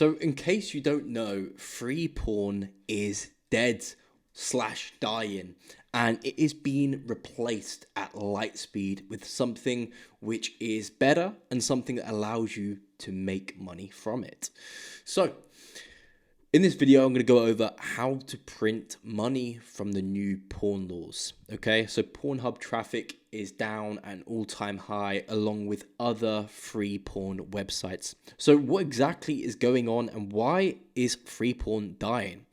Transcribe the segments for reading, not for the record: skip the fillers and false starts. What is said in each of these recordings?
So in case you don't know, free porn is dead slash dying, and it is being replaced at light speed with something which is better and something that allows you to make money from it. So in this video, I'm going to go over how to print money from the new porn laws. Okay, so Pornhub traffic is down at an all-time high along with other free porn websites. So what exactly is going on and why is free porn dying?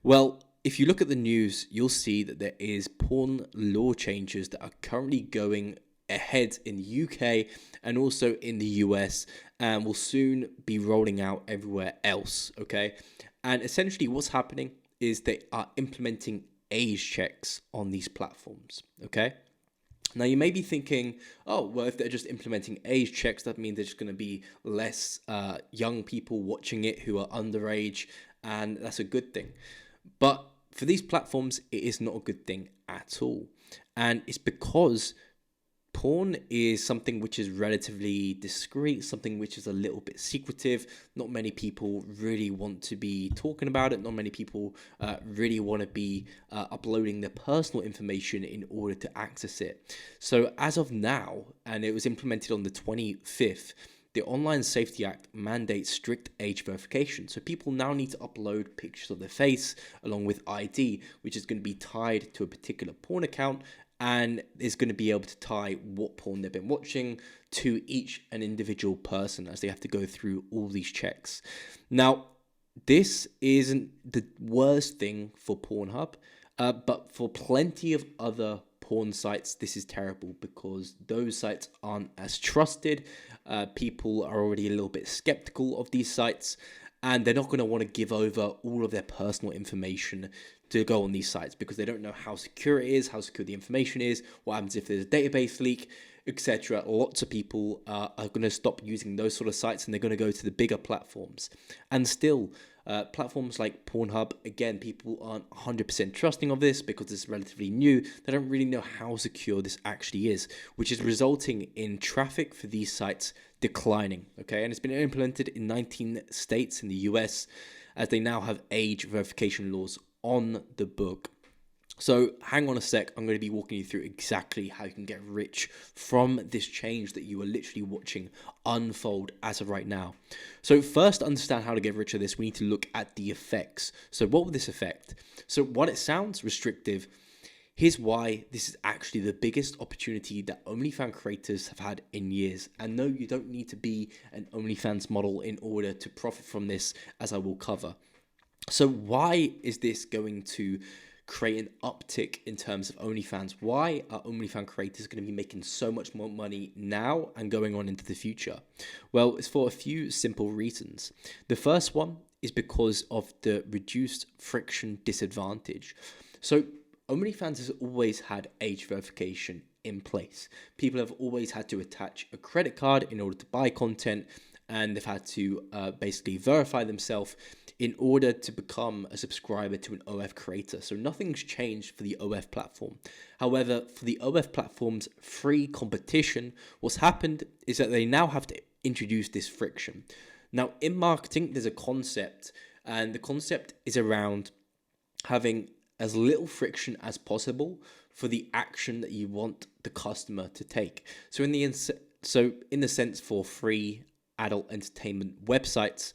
Well, if you look at the news, you'll see that there is porn law changes that are currently going ahead in the UK and also in the US and will soon be rolling out everywhere else, okay? And essentially what's happening is they are implementing age checks on these platforms, okay? Now you may be thinking, oh, well, if they're just implementing age checks, that means there's just going to be less young people watching it who are underage, and that's a good thing. But for these platforms, it is not a good thing at all. And it's because porn is something which is relatively discreet, something which is a little bit secretive. Not many people really want to be talking about it. Not many people really want to be uploading their personal information in order to access it. So as of now, and it was implemented on the 25th, the Online Safety Act mandates strict age verification. So people now need to upload pictures of their face along with ID, which is going to be tied to a particular porn account and is going to be able to tie what porn they've been watching to each an individual person as they have to go through all these checks. Now, this isn't the worst thing for Pornhub, but for plenty of other porn sites, this is terrible because those sites aren't as trusted. People are already a little bit skeptical of these sites, and they're not going to want to give over all of their personal information to go on these sites because they don't know how secure it is, how secure the information is, what happens if there's a database leak, etc. Lots of people are going to stop using those sort of sites and they're going to go to the bigger platforms. And still, platforms like Pornhub, again, people aren't 100% trusting of this because it's relatively new. They don't really know how secure this actually is, which is resulting in traffic for these sites declining. Okay, and it's been implemented in 19 states in the US as they now have age verification laws on the book. So hang on a sec, I'm going to be walking you through exactly how you can get rich from this change that you are literally watching unfold as of right now. So first, to understand how to get rich of this, we need to look at the effects. So what will this affect? So while it sounds restrictive, here's why this is actually the biggest opportunity that OnlyFans creators have had in years. And no, you don't need to be an OnlyFans model in order to profit from this, as I will cover. So why is this going to create an uptick in terms of OnlyFans? Why are OnlyFans creators going to be making so much more money now and going on into the future? Well, it's for a few simple reasons. The first one is because of the reduced friction disadvantage. So OnlyFans has always had age verification in place. People have always had to attach a credit card in order to buy content, and they've had to basically verify themselves in order to become a subscriber to an OF creator. So nothing's changed for the OF platform. However, for the OF platform's free competition, what's happened is that they now have to introduce this friction. Now, in marketing, there's a concept, and the concept is around having as little friction as possible for the action that you want the customer to take. So in the sense for free adult entertainment websites,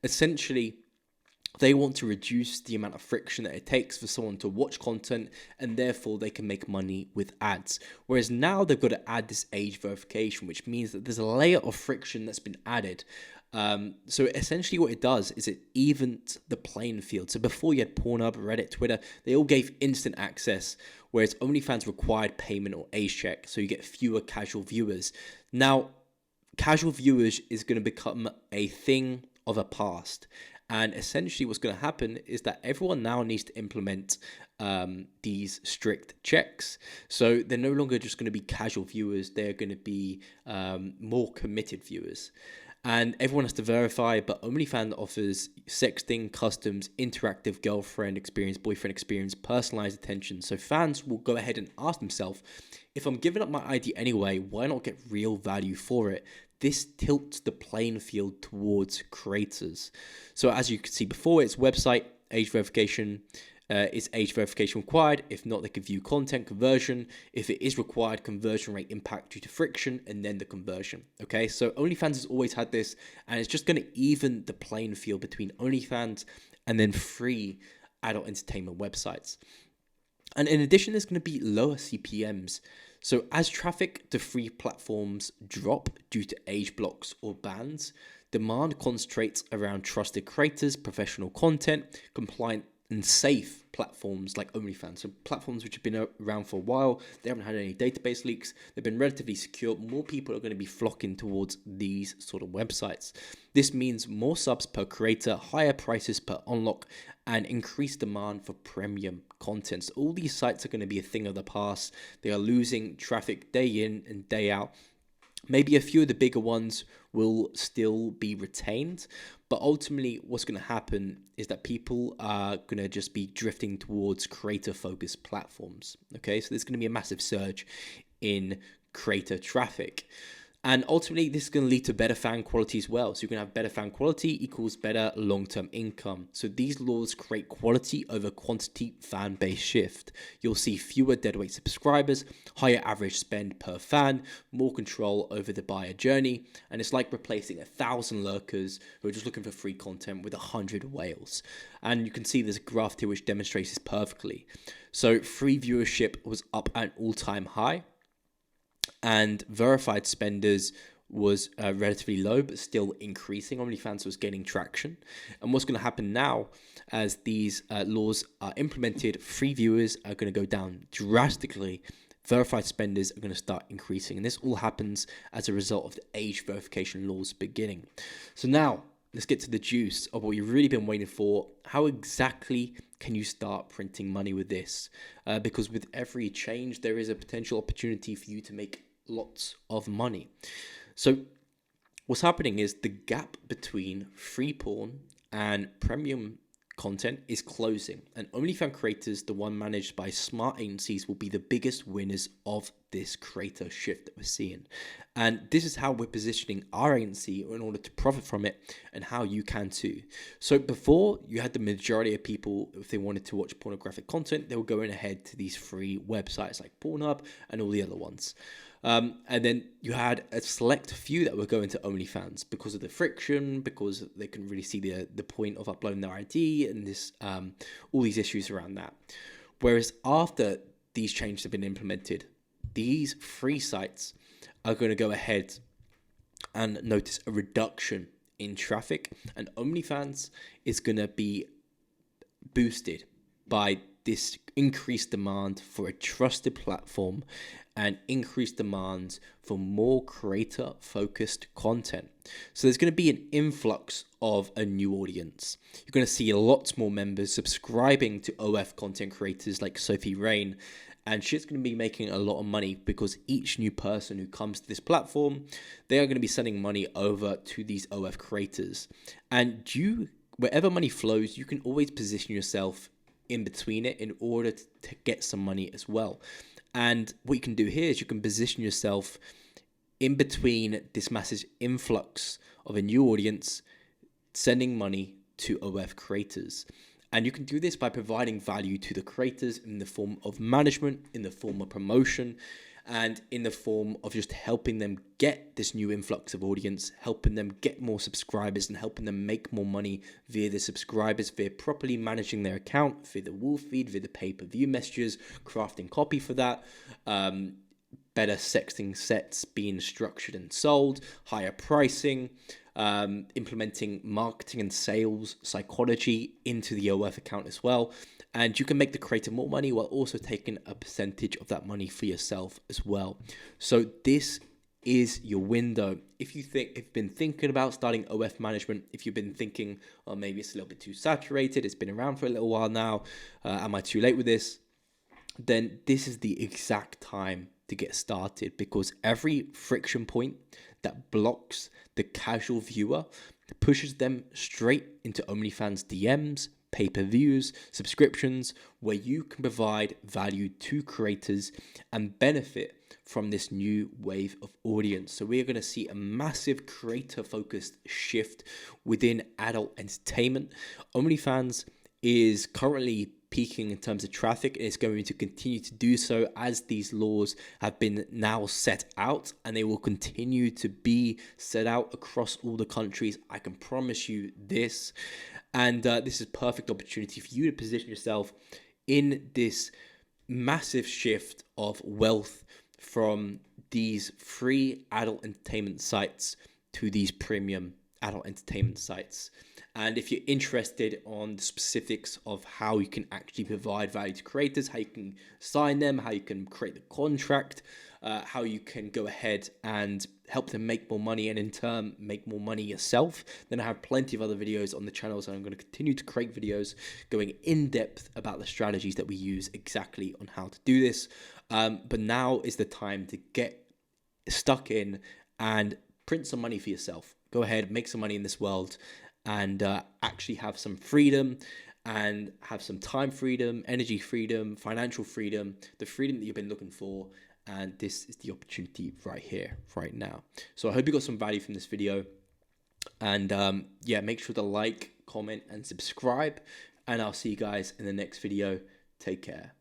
essentially they want to reduce the amount of friction that it takes for someone to watch content, and therefore they can make money with ads. Whereas now they've got to add this age verification, which means that there's a layer of friction that's been added. So essentially what it does is it evens the playing field. So before you had Pornhub, Reddit, Twitter, they all gave instant access, whereas OnlyFans required payment or age check, so you get fewer casual viewers. Now, casual viewers is going to become a thing of a past. And essentially what's going to happen is that everyone now needs to implement these strict checks. So they're no longer just going to be casual viewers. They're going to be more committed viewers. And everyone has to verify, but OnlyFans offers sexting, customs, interactive girlfriend experience, boyfriend experience, personalized attention. So fans will go ahead and ask themselves, if I'm giving up my ID anyway, why not get real value for it? this tilts the playing field towards creators. So as you can see before, it's website, age verification, is age verification required? If not, they can view content conversion. If it is required, conversion rate impact due to friction, and then the conversion. Okay, so OnlyFans has always had this, and it's just going to even the playing field between OnlyFans and then free adult entertainment websites. And in addition, there's going to be lower CPMs. So as traffic to free platforms drop due to age blocks or bans, demand concentrates around trusted creators, professional content, compliant and safe platforms like OnlyFans. So platforms which have been around for a while, they haven't had any database leaks, they've been relatively secure. More people are going to be flocking towards these sort of websites. This means more subs per creator, higher prices per unlock, and increased demand for premium content. So all these sites are going to be a thing of the past. They are losing traffic day in and day out. Maybe a few of the bigger ones will still be retained, but ultimately what's going to happen is that people are going to just be drifting towards creator-focused platforms. Okay, so there's going to be a massive surge in creator traffic. And ultimately, this is going to lead to better fan quality as well. So you're going to have better fan quality equals better long-term income. So these laws create quality over quantity fan base shift. You'll see fewer deadweight subscribers, higher average spend per fan, more control over the buyer journey. And it's like replacing 1,000 lurkers who are just looking for free content with 100 whales. And you can see there's a graph here which demonstrates this perfectly. So free viewership was up at an all-time high, and verified spenders was relatively low, but still increasing. OnlyFans was gaining traction. And what's going to happen now, as these laws are implemented, free viewers are going to go down drastically. Verified spenders are going to start increasing. And this all happens as a result of the age verification laws beginning. So now, let's get to the juice of what you've really been waiting for. How exactly can you start printing money with this? Because with every change, there is a potential opportunity for you to make lots of money. So what's happening is the gap between free porn and premium content is closing, and OnlyFans creators, the one managed by smart agencies, will be the biggest winners of this creator shift that we're seeing. And this is how we're positioning our agency in order to profit from it, and how you can too. So before, you had the majority of people, if they wanted to watch pornographic content, they were going ahead to these free websites like Pornhub and all the other ones. And then you had a select few that were going to OnlyFans because of the friction, because they couldn't really see the point of uploading their ID and this all these issues around that. Whereas after these changes have been implemented, these free sites are going to go ahead and notice a reduction in traffic, and OnlyFans is going to be boosted by this increased demand for a trusted platform and increased demand for more creator-focused content. So there's going to be an influx of a new audience. You're going to see lots more members subscribing to OF content creators like Sophie Rain, and she's going to be making a lot of money because each new person who comes to this platform, they are going to be sending money over to these OF creators. And wherever money flows, you can always position yourself in between it in order to get some money as well. And what you can do here is you can position yourself in between this massive influx of a new audience sending money to OF creators. And you can do this by providing value to the creators in the form of management, in the form of promotion, and in the form of just helping them get this new influx of audience, helping them get more subscribers, and helping them make more money via the subscribers, via properly managing their account, via the wolf feed, via the pay-per-view messages, crafting copy for that, better sexting sets being structured and sold, higher pricing, implementing marketing and sales psychology into the OF account as well. And you can make the creator more money while also taking a percentage of that money for yourself as well. So this is your window. If you've been thinking about starting OF management, if you've been thinking, oh, maybe it's a little bit too saturated, it's been around for a little while now, am I too late with this? Then this is the exact time to get started, because every friction point that blocks the casual viewer pushes them straight into OnlyFans DMs, pay-per-views, subscriptions, where you can provide value to creators and benefit from this new wave of audience. So we're going to see a massive creator-focused shift within adult entertainment. OnlyFans is currently peaking in terms of traffic, and it's going to continue to do so as these laws have been now set out, and they will continue to be set out across all the countries. I can promise you this. And this is a perfect opportunity for you to position yourself in this massive shift of wealth from these free adult entertainment sites to these premium adult entertainment sites. And if you're interested on the specifics of how you can actually provide value to creators, how you can sign them, how you can create the contract, how you can go ahead and help them make more money and in turn make more money yourself, then I have plenty of other videos on the channel. So I'm going to continue to create videos going in depth about the strategies that we use exactly on how to do this. But now is the time to get stuck in and print some money for yourself. Go ahead, make some money in this world, and actually have some freedom and have some time freedom, energy freedom, financial freedom, the freedom that you've been looking for. And this is the opportunity right here, right now. So I hope you got some value from this video. And yeah, make sure to like, comment, and subscribe. And I'll see you guys in the next video. Take care.